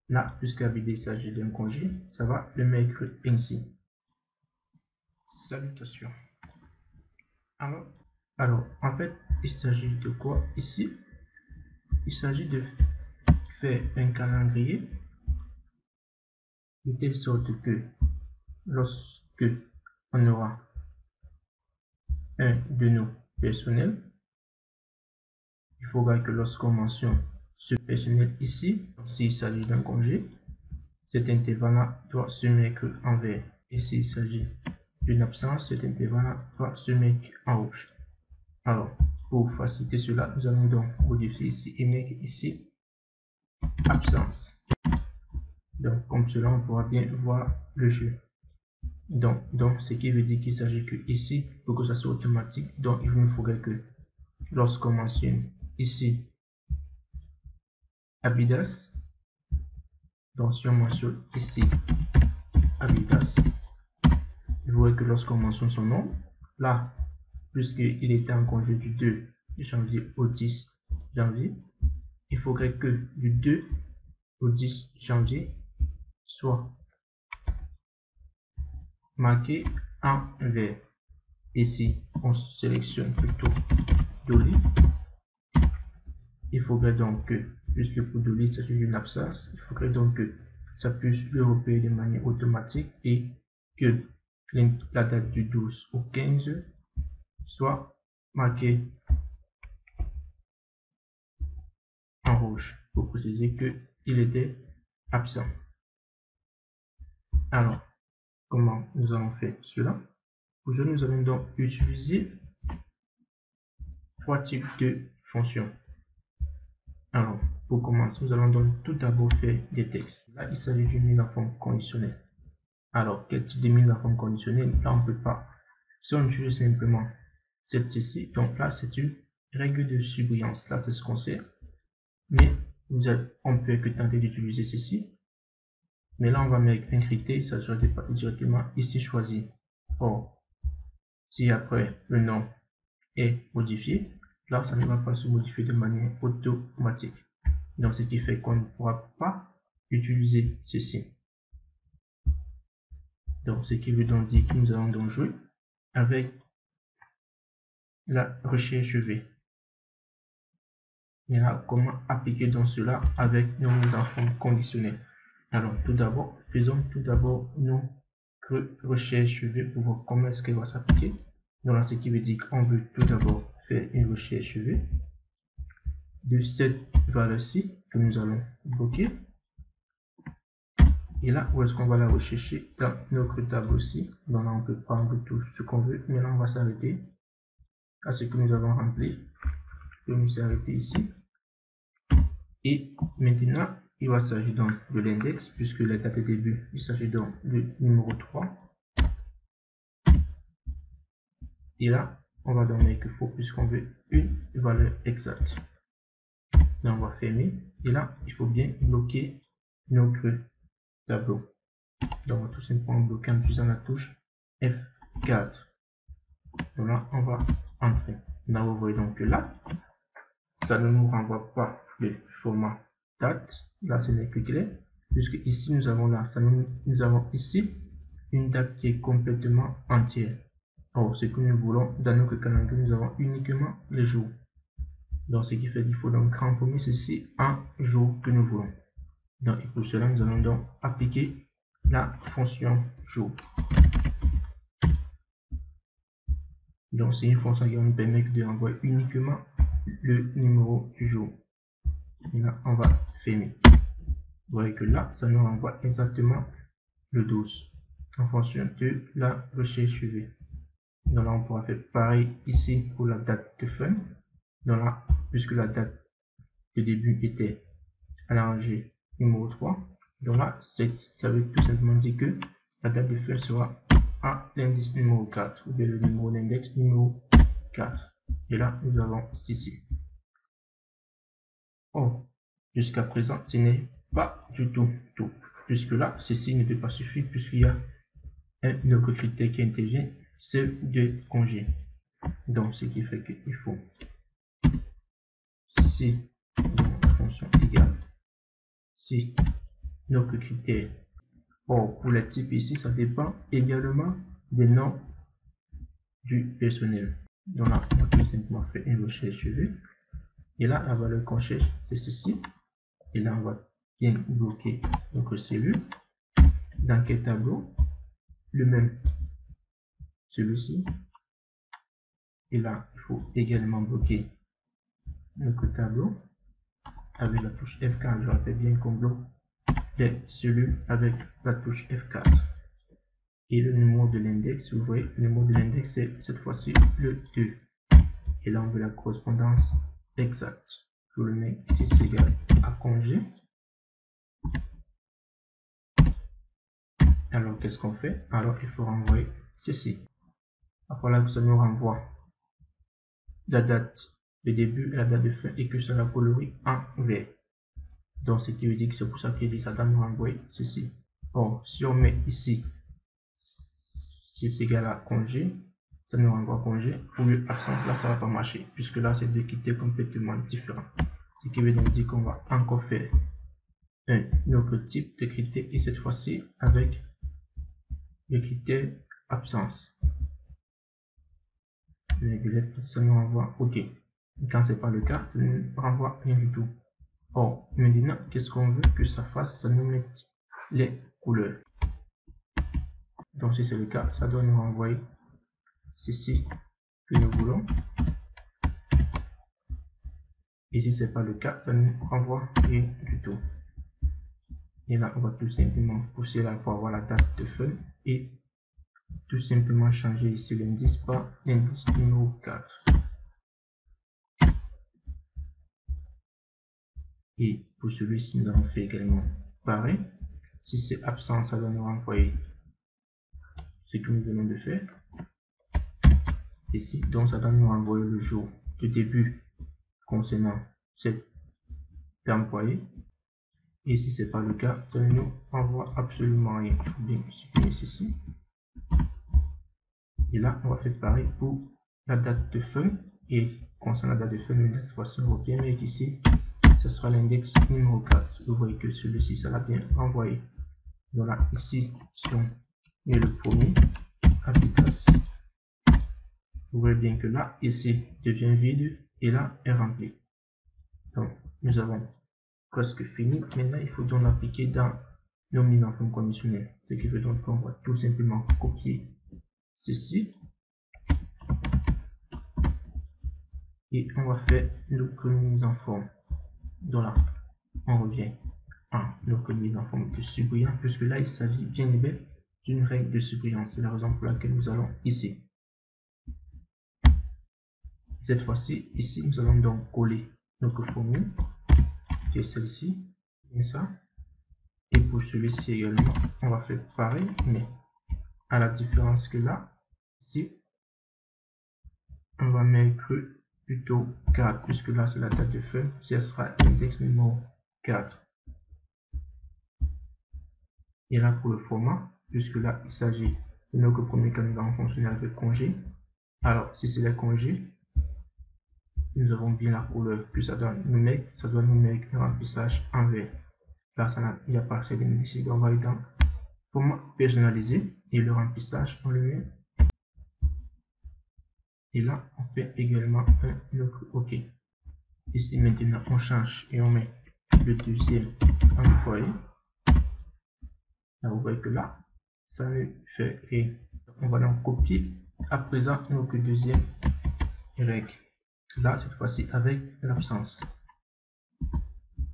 Là, puisqu'à BD il s'agit d'un congé, ça va le mettre ainsi. Salutations. Alors, en fait, il s'agit de quoi ici? Il s'agit de faire un calendrier de telle sorte que lorsque on aura un de nos personnels, il faudra que lorsqu'on mentionne ce personnel ici, s'il s'agit d'un congé, cet intervalle-là doit se mettre en vert. Et s'il s'agit d'une absence, cet intervalle-là doit se mettre en rouge. Alors, pour faciliter cela, nous allons donc modifier ici et mettre ici absence. Donc, comme cela, on pourra bien voir le jeu. Donc ce qui veut dire qu'il s'agit que ici, pour que ça soit automatique, donc il nous faudrait que lorsqu'on mentionne ici Abidas, donc si on mentionne ici Abidas, il faudrait que lorsqu'on mentionne son nom, là, puisqu'il était en congé du 2 janvier au 10 janvier, il faudrait que du 2 au 10 janvier soit marqué en vert. Ici, on sélectionne plutôt Dolly. Il faudrait donc que, puisque pour Dolly c'est une absence, il faudrait donc que ça puisse le repérer de manière automatique et que la date du 12 au 15 soit marquée en rouge pour préciser qu'il était absent. Alors, comment nous allons faire cela? Aujourd'hui, nous allons donc utiliser trois types de fonctions. Alors, pour commencer, nous allons donc tout d'abord faire des textes. Là, il s'agit d'une mise en forme conditionnelle. Alors, quel type de mise en forme conditionnelle? Là, on ne peut pas. Si on utilise simplement celle-ci, donc là, c'est une règle de surbrillance. Là, c'est ce qu'on sait. Mais on peut que tenter d'utiliser ceci. Mais là, on va mettre un critère, ça sera directement ici choisi. Or, si après le nom est modifié, là, ça ne va pas se modifier de manière automatique. Donc, ce qui fait qu'on ne pourra pas utiliser ceci. Donc, ce qui veut donc dire que nous allons donc jouer avec la recherche V. Et là, comment appliquer donc cela avec nos mises en forme conditionnelles? Alors, tout d'abord, faisons tout d'abord nos recherches V pour voir comment est-ce qu'elle va s'appliquer. Donc, là, ce qui veut dire qu'on veut tout d'abord faire une recherche V de cette valeur-ci que nous allons bloquer. Et là, où est-ce qu'on va la rechercher? Dans notre tableau-ci. Donc là, on peut prendre tout ce qu'on veut. Mais là, on va s'arrêter à ce que nous avons rempli. Je vais s'arrêter ici. Et maintenant, il va s'agir donc de l'index, puisque la date de début, il s'agit donc du numéro 3. Et là, on va donner qu'il faut, puisqu'on veut une valeur exacte. Donc, on va fermer. Et là, il faut bien bloquer notre tableau. Donc, on va tout simplement bloquer en utilisant la touche F4. Donc là, on va entrer. Là, vous voyez donc que là, ça ne nous renvoie pas le format date. Là, ce n'est que clair. Puisque ici, nous avons là, nous avons ici une date qui est complètement entière. Or, ce que nous voulons dans notre calendrier, nous avons uniquement les jours. Donc, ce qui fait qu'il faut donc transformer ceci en jour que nous voulons. Donc, et pour cela, nous allons donc appliquer la fonction jour. Donc, c'est une fonction qui va nous permettre de renvoyer uniquement le numéro du jour. Et là, on va fermer. Vous voyez que là, ça nous renvoie exactement le 12 en fonction de la recherche V. Donc là, on pourra faire pareil ici pour la date de fin. Donc là, puisque la date de début était à la rangée numéro 3, donc là, ça veut tout simplement dire que la date de fin sera à l'indice numéro 4, ou bien le numéro d'index numéro 4. Et là, nous avons ceci. Or, jusqu'à présent, ce n'est pas du tout tout. Puisque là, ceci ne peut pas suffire, puisqu'il y a un autre critère qui intervient, c'est de congé. Donc, ce qui fait qu'il faut si fonction égale si notre critère. Or, pour les types ici, ça dépend également des noms du personnel. Donc là, on va tout simplement faire une recherche cheveux. Et là, la valeur qu'on cherche, c'est ceci. Et là, on va bien bloquer notre cellule. Dans quel tableau? Le même, celui-ci. Et là, il faut également bloquer notre tableau avec la touche F4. Je rappelle bien qu'on bloque les cellules avec la touche F4. Et le numéro de l'index, vous voyez, le numéro de l'index, c'est cette fois-ci le 2. Et là, on veut la correspondance exacte. Je le mets ici, c'est égal à congé. Alors, qu'est-ce qu'on fait? Alors, il faut renvoyer ceci. Voilà que ça nous renvoie la date de début et la date de fin et que ça la colorie en vert. Donc, ce qui veut dire que c'est pour ça qu'il dit ça doit nous renvoyer ceci. Or, si on met ici, si c'est égal à congé, ça nous renvoie congé. Pour le absence, là, ça va pas marcher, puisque là, c'est deux critères complètement différents. Ce qui veut donc dire qu'on va encore faire un autre type de critère, et cette fois-ci avec le critère absence. Ça nous renvoie OK. Quand c'est pas le cas, ça ne renvoie rien du tout. Or, maintenant, qu'est-ce qu'on veut que ça fasse? Ça nous met les couleurs. Donc, si c'est le cas, ça doit nous renvoyer ceci que nous voulons. Et si c'est pas le cas, ça ne nous renvoie rien du tout. Et là, on va tout simplement pousser là pour avoir la date de fin et tout simplement changer ici l'indice par l'indice numéro 4. Et pour celui-ci, nous avons fait également pareil. Si c'est absent, ça va nous renvoyer ce que nous venons de faire. Ici, donc ça va nous renvoyer le jour de début concernant cet employé. Et si ce n'est pas le cas, ça ne nous renvoie absolument rien. Il faut bien supprimer ceci. Et là, on va faire pareil pour la date de fin. Et concernant la date de fin, cette fois-ci, on va bien mettre ici. Ce sera l'index numéro 4. Vous voyez que celui-ci, ça l'a bien renvoyé. Donc là, ici, si on met le premier, application, vous voyez bien que là, ici, devient vide et là, est rempli. Donc, nous avons presque fini. Maintenant, il faut donc l'appliquer dans nos mises en forme conditionnelles. Ce qui veut donc qu'on va tout simplement copier ceci. Et on va faire notre mise en forme. Donc là, on revient à notre mise en forme de surbrillance, puisque là, il s'agit bien et bien d'une règle de surbrillance. C'est la raison pour laquelle nous allons ici. Cette fois-ci, ici, nous allons donc coller notre formule, qui est celle-ci, et ça. Et pour celui-ci également, on va faire pareil, mais à la différence que là, ici, on va mettre plutôt 4, puisque là, c'est la date de fin, ce sera l'index numéro 4. Et là, pour le format, puisque là, il s'agit de notre premier cas, nous allons fonctionner avec congé. Alors, si c'est le congé, nous avons bien la couleur, puis ça doit nous mettre un remplissage en vert. Là, il n'y a pas assez de nécessité. On va aller dans format personnalisé et le remplissage, on le met. Et là, on fait également un autre OK. Ici, maintenant, on change et on met le deuxième employé. Là, vous voyez que là, ça ne fait rien. On va donc copier à présent notre deuxième règle. Là, cette fois-ci, avec l'absence.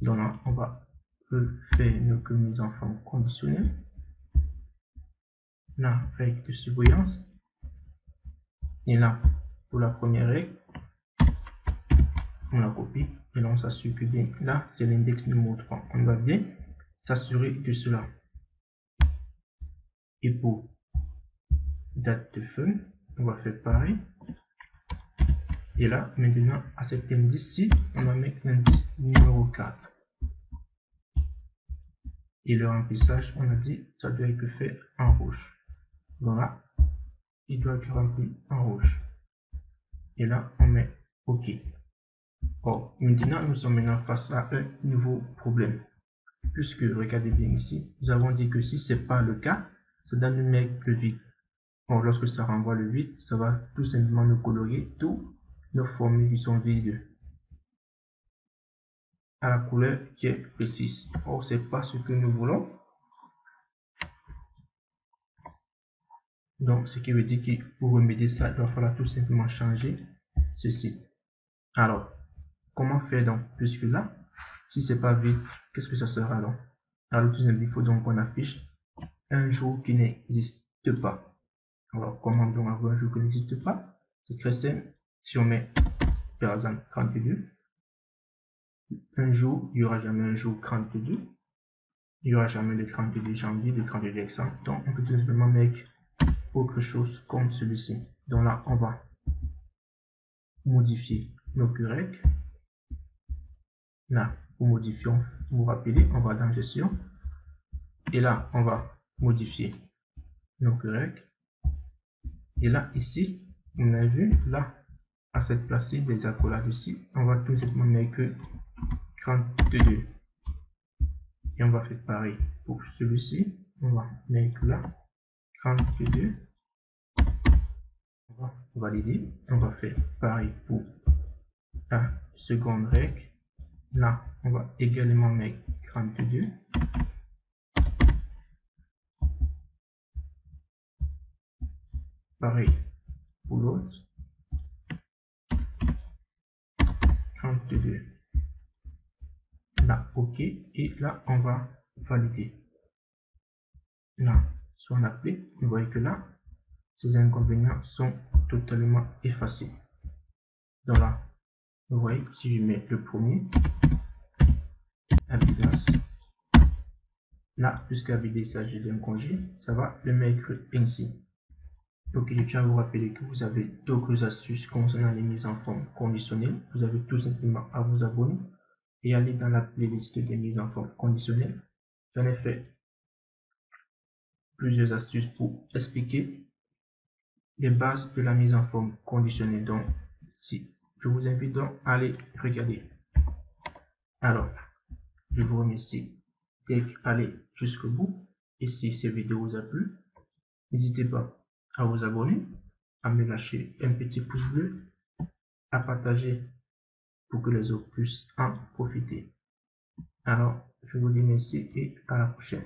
Donc là, on va faire notre mise en forme conditionnelle. La règle de surbrillance. Et là, pour la première règle, on la copie et là on s'assure que bien là c'est l'index numéro 3. On va bien s'assurer de cela. Et pour date de fin, on va faire pareil. Et là maintenant à cet indice-ci, on va mettre l'indice numéro 4. Et le remplissage, on a dit, ça doit être fait en rouge. Donc là, il doit être rempli en rouge. Et là, on met OK. Bon, maintenant, nous sommes maintenant face à un nouveau problème. puisque, regardez bien ici, nous avons dit que si ce n'est pas le cas, ça donne nous mettre le vide. Bon, lorsque ça renvoie le vide, ça va tout simplement nous colorier tous nos formules qui sont vides à la couleur qui est précise. Or, c'est pas ce que nous voulons. Donc, ce qui veut dire que pour remédier ça, il va falloir tout simplement changer ceci. Alors, comment faire donc? Puisque là, si c'est pas vide, qu'est-ce que ça sera donc? Alors, tout simplement, il faut donc qu'on affiche un jour qui n'existe pas. Alors, comment donc avoir un jour qui n'existe pas? C'est très simple. Si on met, par exemple, 32, un jour, il n'y aura jamais un jour 32. Il n'y aura jamais le 32 janvier, le 32 décembre. Donc, on peut tout simplement mettre autre chose comme celui-ci. Donc là, on va modifier nos QREC. Là, pour modifier, vous vous rappelez, on va dans gestion. Et là, on va modifier nos QREC. Et là, ici, on a vu, là, à cette place-ci, des accolades ici, on va tout simplement mettre 32. Et on va faire pareil pour celui-ci. On va mettre là 32. On va valider. On va faire pareil pour la seconde règle. Là, on va également mettre 32. Pareil pour l'autre. 32. Là, OK. Et là, on va valider. Là, si on applique, vous voyez que là, ces inconvénients sont totalement effacés. Donc là, vous voyez, si je mets le premier, Abidas, là, puisqu'Abidas s'agit d'un congé, ça va le mettre ainsi. Donc, je tiens à vous rappeler que vous avez d'autres astuces concernant les mises en forme conditionnelles. Vous avez tout simplement à vous abonner et aller dans la playlist des mises en forme conditionnelles. J'en ai fait plusieurs astuces pour expliquer les bases de la mise en forme conditionnelle. Donc, si je vous invite donc à aller regarder. Alors, je vous remercie d'être allé jusqu'au bout. Et si cette vidéo vous a plu, n'hésitez pas à vous abonner, à me lâcher un petit pouce bleu, à partager pour que les autres puissent en profiter. Alors, je vous dis merci et à la prochaine.